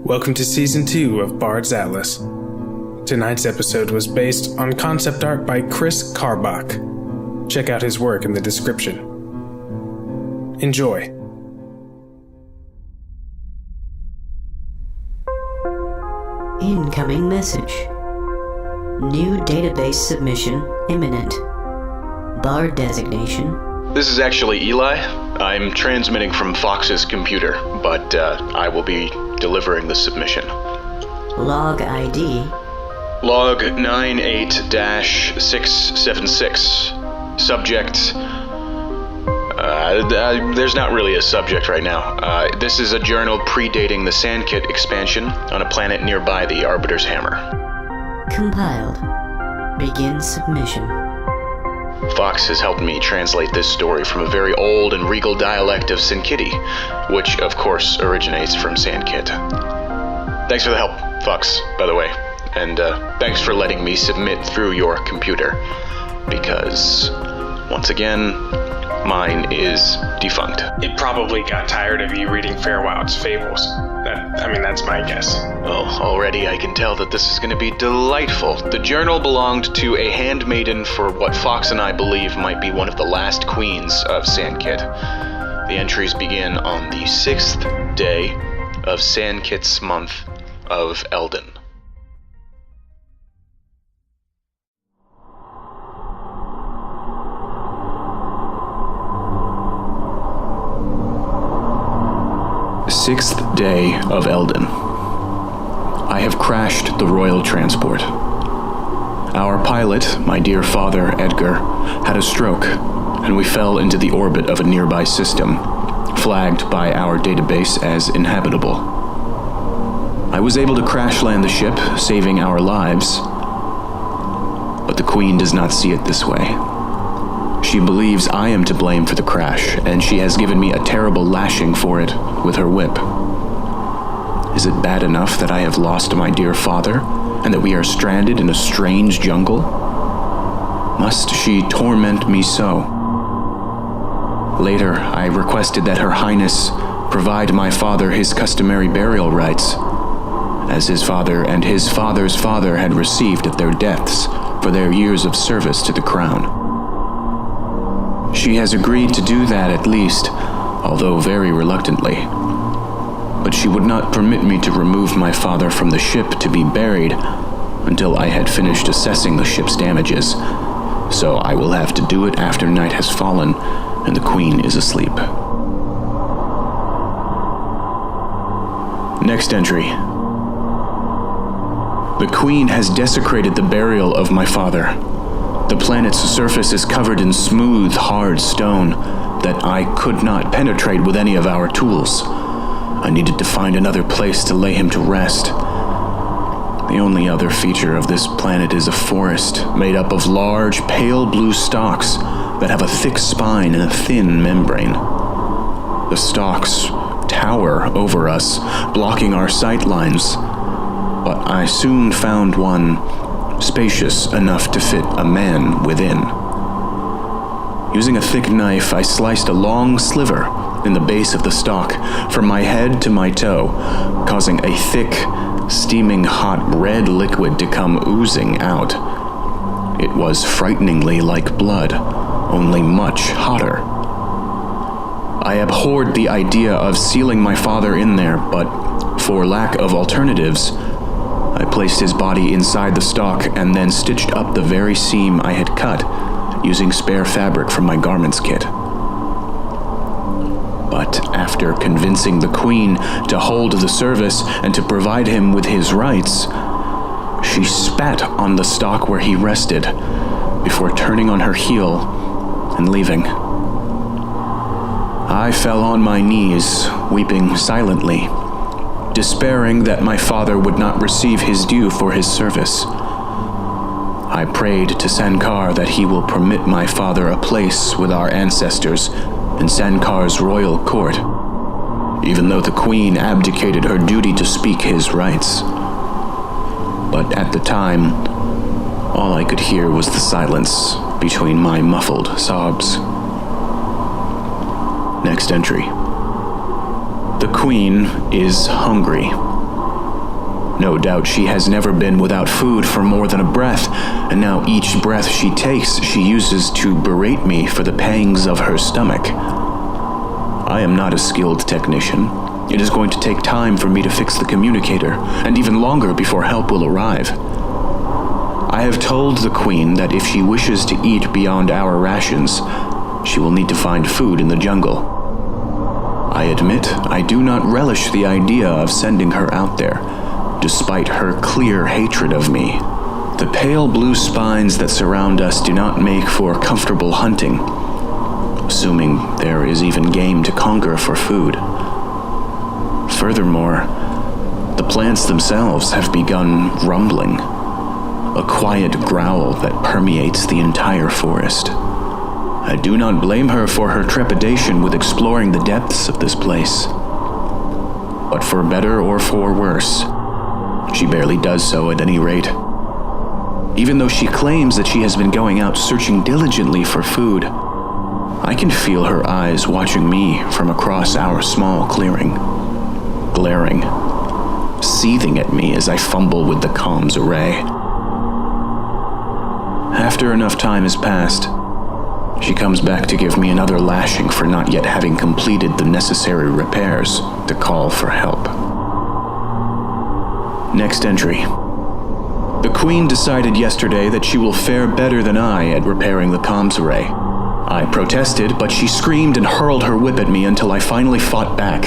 Welcome to Season 2 of Bards Atlas. Tonight's episode was based on concept art by Chris Karbach. Check out his work in the description. Enjoy. Incoming message. New database submission imminent. Bard designation. This is actually Eli. I'm transmitting from Fox's computer, but I will be delivering the submission. Log ID. Log 98-676. Subject. There's not really a subject right now. This is a journal predating the Sandkit expansion on a planet nearby the Arbiter's Hammer. Compiled. Begin submission. Fox has helped me translate this story from a very old and regal dialect of Sinkiti, which of course originates from Sandkit. Thanks for the help, Fox, by the way. And thanks for letting me submit through your computer. Because, once again, mine is defunct. It probably got tired of you reading Fairwild's fables. That's my guess. Oh, already I can tell that this is going to be delightful. The journal belonged to a handmaiden for what Fox and I believe might be one of the last queens of Sandkit. The entries begin on the 6th day of Sandkit's month of Eldon. Sixth day of Eldon. I have crashed the royal transport. Our pilot, my dear father, Edgar, had a stroke, and we fell into the orbit of a nearby system, flagged by our database as inhabitable. I was able to crash land the ship, saving our lives, but the Queen does not see it this way. She believes I am to blame for the crash, and she has given me a terrible lashing for it with her whip. Is it bad enough that I have lost my dear father, and that we are stranded in a strange jungle? Must she torment me so? Later, I requested that Her Highness provide my father his customary burial rites, as his father and his father's father had received at their deaths for their years of service to the crown. She has agreed to do that at least, although very reluctantly. But she would not permit me to remove my father from the ship to be buried until I had finished assessing the ship's damages, so I will have to do it after night has fallen and the Queen is asleep. Next entry. The Queen has desecrated the burial of my father. The planet's surface is covered in smooth, hard stone that I could not penetrate with any of our tools. I needed to find another place to lay him to rest. The only other feature of this planet is a forest made up of large, pale blue stalks that have a thick spine and a thin membrane. The stalks tower over us, blocking our sight lines, but I soon found one spacious enough to fit a man within. Using a thick knife, I sliced a long sliver in the base of the stalk from my head to my toe, causing a thick, steaming hot red liquid to come oozing out. It was frighteningly like blood, only much hotter. I abhorred the idea of sealing my father in there, but for lack of alternatives, I placed his body inside the stalk and then stitched up the very seam I had cut, using spare fabric from my garments kit. But after convincing the Queen to hold the service and to provide him with his rights, she spat on the stalk where he rested before turning on her heel and leaving. I fell on my knees, weeping silently, despairing that my father would not receive his due for his service. I prayed to Sankar that he will permit my father a place with our ancestors in Sankar's royal court, even though the Queen abdicated her duty to speak his rights. But at the time, all I could hear was the silence between my muffled sobs. Next entry. The Queen is hungry. No doubt she has never been without food for more than a breath, and now each breath she takes she uses to berate me for the pangs of her stomach. I am not a skilled technician. It is going to take time for me to fix the communicator, and even longer before help will arrive. I have told the Queen that if she wishes to eat beyond our rations, she will need to find food in the jungle. I admit I do not relish the idea of sending her out there, despite her clear hatred of me. The pale blue spines that surround us do not make for comfortable hunting, assuming there is even game to conquer for food. Furthermore, the plants themselves have begun rumbling, a quiet growl that permeates the entire forest. I do not blame her for her trepidation with exploring the depths of this place. But for better or for worse, she barely does so at any rate. Even though she claims that she has been going out searching diligently for food, I can feel her eyes watching me from across our small clearing, glaring, seething at me as I fumble with the comms array. After enough time has passed, she comes back to give me another lashing for not yet having completed the necessary repairs to call for help. Next entry. The Queen decided yesterday that she will fare better than I at repairing the comms array. I protested, but she screamed and hurled her whip at me until I finally fought back.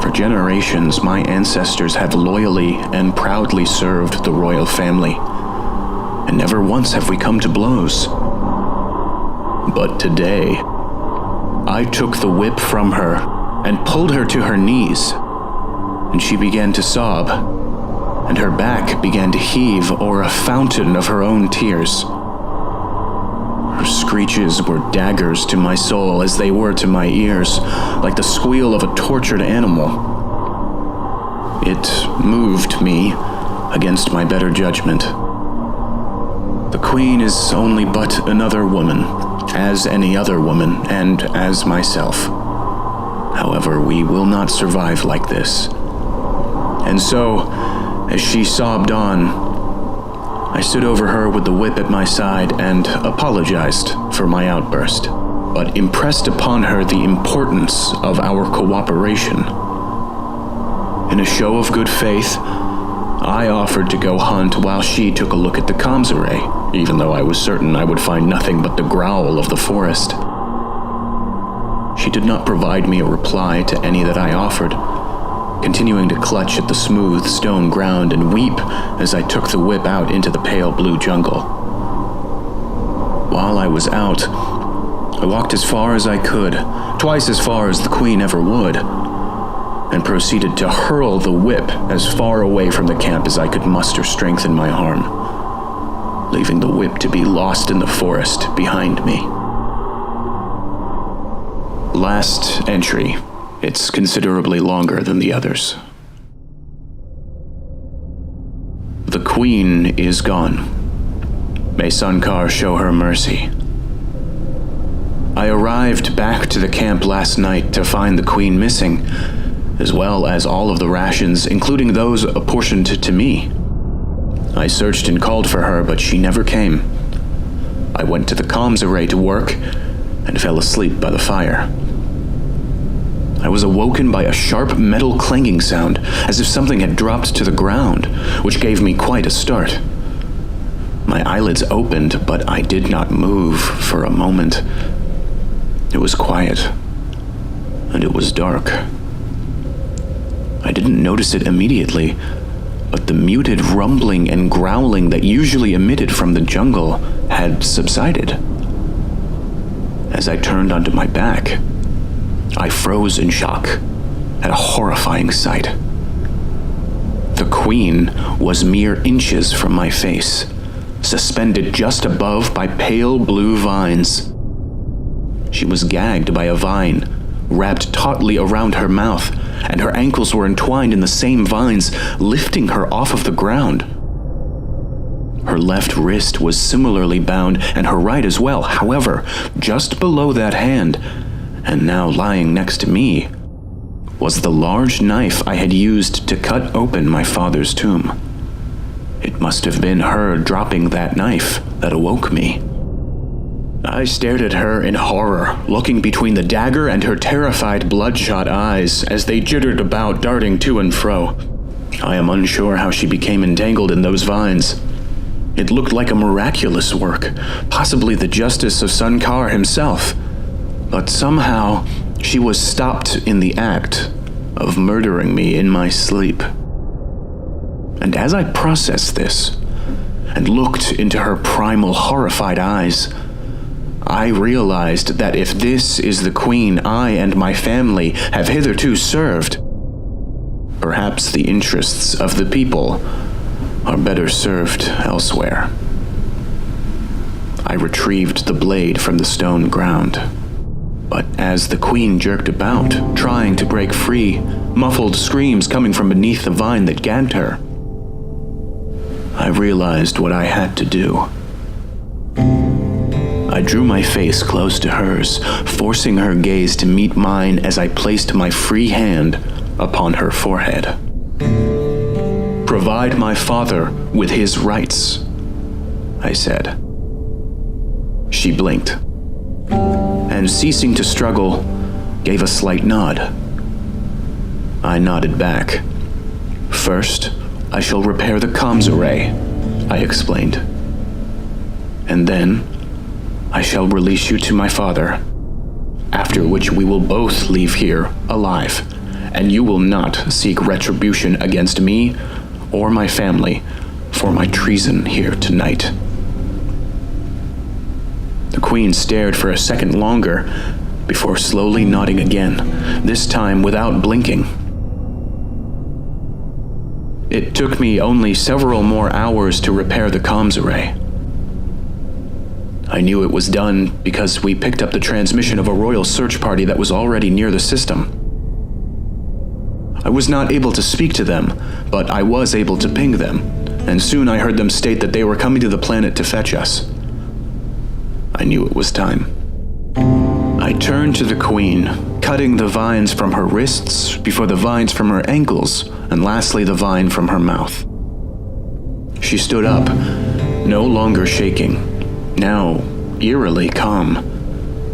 For generations, my ancestors have loyally and proudly served the royal family, and never once have we come to blows. But today, I took the whip from her and pulled her to her knees, and she began to sob, and her back began to heave o'er a fountain of her own tears. Her screeches were daggers to my soul as they were to my ears, like the squeal of a tortured animal. It moved me against my better judgment. The Queen is only but another woman, as any other woman, and as myself. However, we will not survive like this. And so, as she sobbed on, I stood over her with the whip at my side and apologized for my outburst, but impressed upon her the importance of our cooperation. In a show of good faith, I offered to go hunt while she took a look at the comms array, even though I was certain I would find nothing but the growl of the forest. She did not provide me a reply to any that I offered, continuing to clutch at the smooth stone ground and weep as I took the whip out into the pale blue jungle. While I was out, I walked as far as I could, twice as far as the Queen ever would, and proceeded to hurl the whip as far away from the camp as I could muster strength in my arm, leaving the whip to be lost in the forest behind me. Last entry. It's considerably longer than the others. The Queen is gone. May Sunkar show her mercy. I arrived back to the camp last night to find the Queen missing, as well as all of the rations, including those apportioned to me. I searched and called for her, but she never came. I went to the comms array to work and fell asleep by the fire. I was awoken by a sharp metal clanging sound, as if something had dropped to the ground, which gave me quite a start. My eyelids opened, but I did not move for a moment. It was quiet, and it was dark. I didn't notice it immediately, but the muted rumbling and growling that usually emitted from the jungle had subsided. As I turned onto my back, I froze in shock at a horrifying sight. The Queen was mere inches from my face, suspended just above by pale blue vines. She was gagged by a vine, wrapped tautly around her mouth, and her ankles were entwined in the same vines, lifting her off of the ground. Her left wrist was similarly bound, and her right as well. However, just below that hand, and now lying next to me, was the large knife I had used to cut open my father's tomb. It must have been her dropping that knife that awoke me. I stared at her in horror, looking between the dagger and her terrified, bloodshot eyes as they jittered about, darting to and fro. I am unsure how she became entangled in those vines. It looked like a miraculous work, possibly the justice of Sankar himself. But somehow, she was stopped in the act of murdering me in my sleep. And as I processed this, and looked into her primal, horrified eyes, I realized that if this is the queen I and my family have hitherto served, perhaps the interests of the people are better served elsewhere. I retrieved the blade from the stone ground, but as the queen jerked about, trying to break free, muffled screams coming from beneath the vine that gagged her, I realized what I had to do. I drew my face close to hers, forcing her gaze to meet mine as I placed my free hand upon her forehead. "Provide my father with his rights," I said. She blinked, and ceasing to struggle, gave a slight nod. I nodded back. "First, I shall repair the comms array," I explained. "And then, I shall release you to my father, after which we will both leave here alive, and you will not seek retribution against me or my family for my treason here tonight." The queen stared for a second longer before slowly nodding again, this time without blinking. It took me only several more hours to repair the comms array. I knew it was done because we picked up the transmission of a royal search party that was already near the system. I was not able to speak to them, but I was able to ping them, and soon I heard them state that they were coming to the planet to fetch us. I knew it was time. I turned to the queen, cutting the vines from her wrists before the vines from her ankles, and lastly the vine from her mouth. She stood up, no longer shaking, now eerily calm,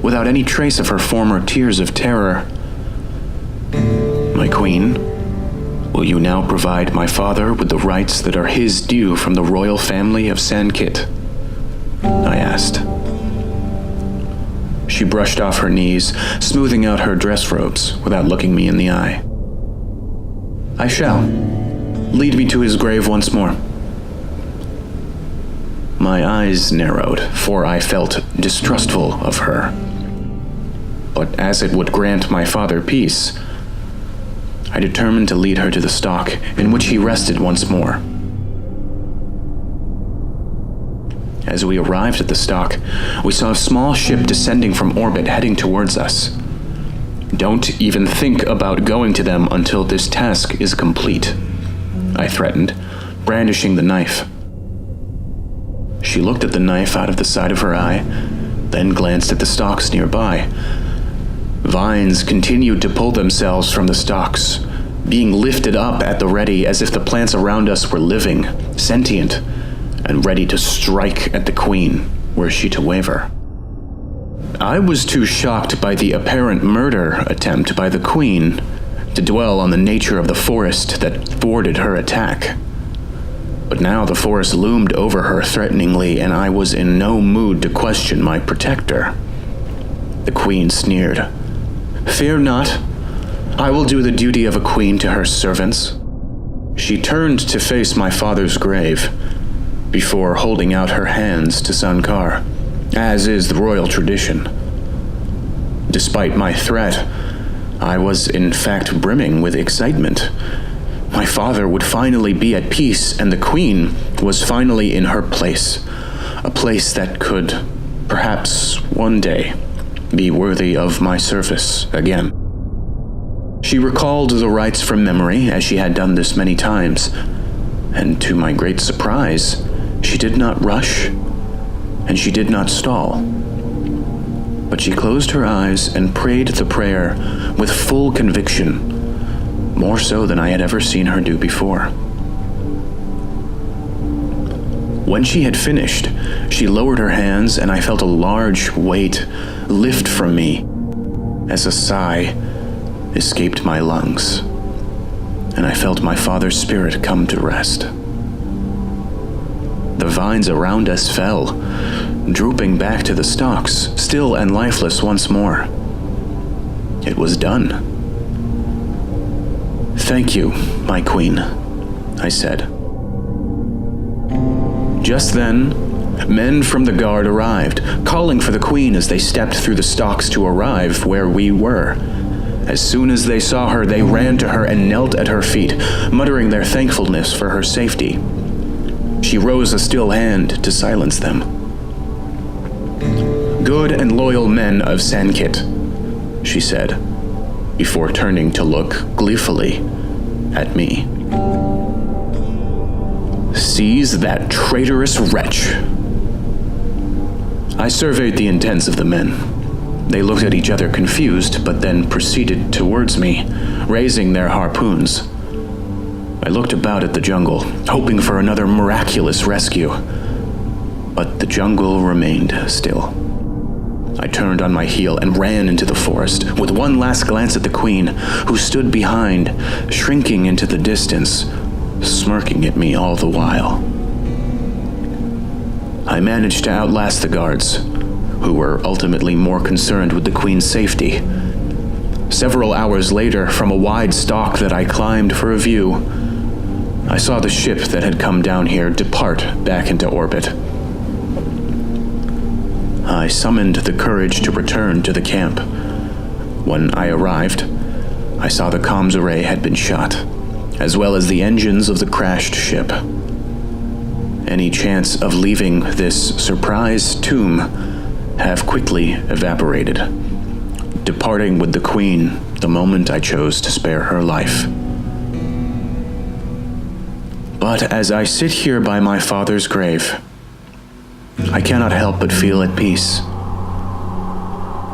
without any trace of her former tears of terror. "My queen, will you now provide my father with the rights that are his due from the royal family of Sankit?" I asked. She brushed off her knees, smoothing out her dress robes without looking me in the eye. "I shall. Lead me to his grave once more." My eyes narrowed, for I felt distrustful of her. But as it would grant my father peace, I determined to lead her to the stock in which he rested once more. As we arrived at the stock, we saw a small ship descending from orbit heading towards us. "Don't even think about going to them until this task is complete," I threatened, brandishing the knife. She looked at the knife out of the side of her eye, then glanced at the stalks nearby. Vines continued to pull themselves from the stalks, being lifted up at the ready as if the plants around us were living, sentient, and ready to strike at the queen were she to waver. I was too shocked by the apparent murder attempt by the queen to dwell on the nature of the forest that thwarted her attack. But now the forest loomed over her threateningly, and I was in no mood to question my protector. The queen sneered. "Fear not. I will do the duty of a queen to her servants." She turned to face my father's grave, before holding out her hands to Sankar, as is the royal tradition. Despite my threat, I was in fact brimming with excitement. My father would finally be at peace, and the queen was finally in her place, a place that could, perhaps one day, be worthy of my service again. She recalled the rites from memory, as she had done this many times, and to my great surprise, she did not rush, and she did not stall. But she closed her eyes and prayed the prayer with full conviction, more so than I had ever seen her do before. When she had finished, she lowered her hands, and I felt a large weight lift from me as a sigh escaped my lungs, and I felt my father's spirit come to rest. The vines around us fell, drooping back to the stalks, still and lifeless once more. It was done. "Thank you, my queen," I said. Just then, men from the guard arrived, calling for the queen as they stepped through the stalks to arrive where we were. As soon as they saw her, they ran to her and knelt at her feet, muttering their thankfulness for her safety. She rose a still hand to silence them. "Good and loyal men of Sankit," she said, before turning to look gleefully at me. "Seize that traitorous wretch." I surveyed the intents of the men. They looked at each other confused, but then proceeded towards me, raising their harpoons. I looked about at the jungle, hoping for another miraculous rescue, but the jungle remained still. I turned on my heel and ran into the forest, with one last glance at the queen, who stood behind, shrinking into the distance, smirking at me all the while. I managed to outlast the guards, who were ultimately more concerned with the queen's safety. Several hours later, from a wide stalk that I climbed for a view, I saw the ship that had come down here depart back into orbit. I summoned the courage to return to the camp. When I arrived, I saw the comms array had been shot, as well as the engines of the crashed ship. Any chance of leaving this surprise tomb have quickly evaporated, departing with the queen the moment I chose to spare her life. But as I sit here by my father's grave, I cannot help but feel at peace.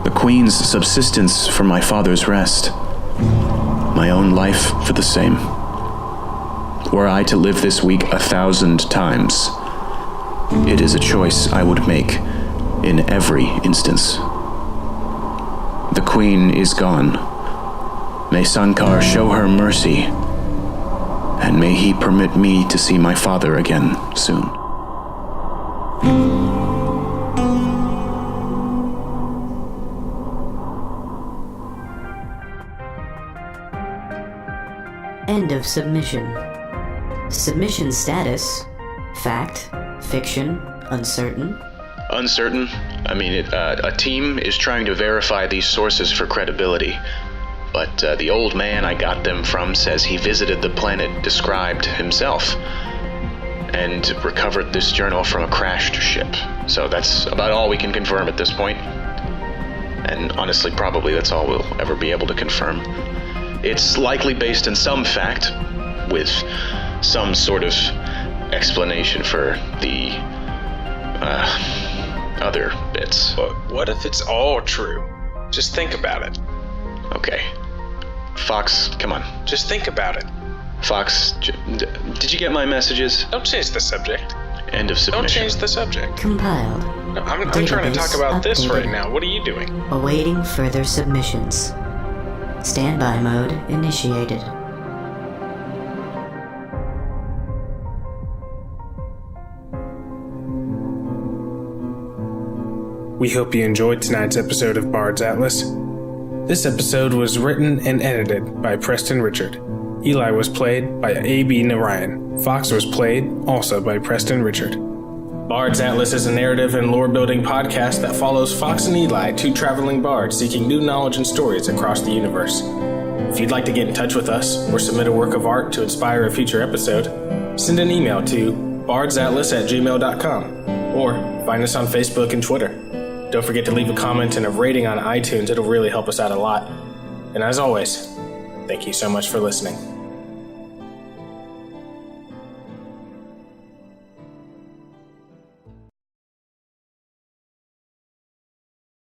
The queen's subsistence for my father's rest, my own life for the same. Were I to live this week 1,000 times, it is a choice I would make in every instance. The queen is gone. May Sankar show her mercy, and may he permit me to see my father again soon. End of submission. Submission status: fact, fiction, uncertain. Uncertain? I mean, a team is trying to verify these sources for credibility. But the old man I got them from says he visited the planet described himself and recovered this journal from a crashed ship. So that's about all we can confirm at this point. And honestly, probably that's all we'll ever be able to confirm. It's likely based in some fact, with some sort of explanation for the other bits. But what if it's all true? Just think about it. Okay. Fox, come on. Just think about it. Fox, did you get my messages? Don't change the subject. End of submission. Don't change the subject. Compiled. No, I'm trying to talk about this right now. What are you doing? Awaiting further submissions. Standby mode initiated. We hope you enjoyed tonight's episode of Bards Atlas. This episode was written and edited by Preston Richard. Eli was played by A.B. Narayan. Fox was played also by Preston Richard. Bards Atlas is a narrative and lore-building podcast that follows Fox and Eli, two traveling bards seeking new knowledge and stories across the universe. If you'd like to get in touch with us or submit a work of art to inspire a future episode, send an email to bardsatlas@gmail.com or find us on Facebook and Twitter. Don't forget to leave a comment and a rating on iTunes. It'll really help us out a lot. And as always, thank you so much for listening.